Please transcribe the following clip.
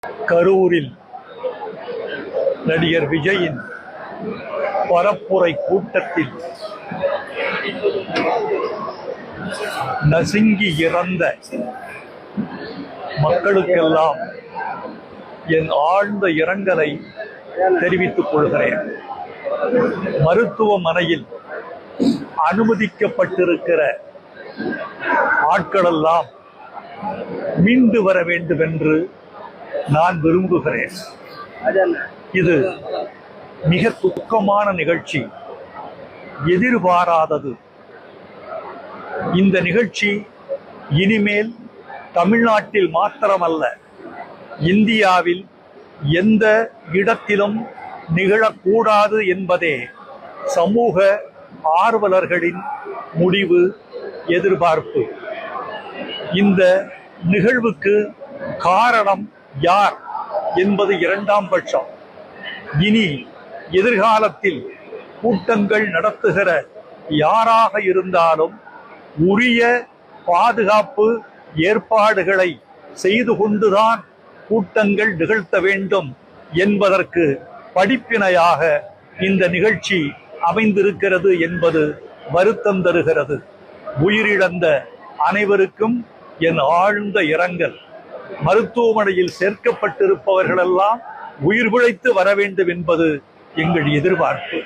கரூரில் நடிகர் விஜயின் பரப்புரை கூட்டத்தில் நசுங்கி இறந்த மக்களுக்கெல்லாம் என் ஆழ்ந்த இரங்கலை தெரிவித்துக் கொள்கிறேன். மருத்துவமனையில் அனுமதிக்கப்பட்டிருக்கிற ஆட்களெல்லாம் மீண்டு வர வேண்டும் என்று நான் விரும்புகிறேன். இது மிக துக்கமான நிகழ்ச்சி, எதிர்பாராதது. இந்த நிகழ்ச்சி இனிமேல் தமிழ்நாட்டில் மாத்திரமல்ல, இந்தியாவில் எந்த இடத்திலும் நிகழக்கூடாது என்பதே சமூக ஆர்வலர்களின் முடிவு, எதிர்பார்ப்பு. இந்த நிகழ்வுக்கு காரணம் யார் என்பது இரண்டாம் பட்சம். இனி எதிர்காலத்தில் கூட்டங்கள் நடத்துகிற யாராக இருந்தாலும் உரிய பாதுகாப்பு ஏற்பாடுகளை செய்து கொண்டுதான் கூட்டங்கள் நிகழ்த்த வேண்டும் என்பதற்கு படிப்பினையாக இந்த நிகழ்ச்சி அமைந்திருக்கிறது என்பது வருத்தம் தருகிறது. உயிரிழந்த அனைவருக்கும் என் ஆழ்ந்த இரங்கல். மருத்துவமனையில் சேர்க்கப்பட்டிருப்பவர்களெல்லாம் உயிர் பிழைத்து வர வேண்டும் என்பது எங்கள் எதிர்பார்ப்பு.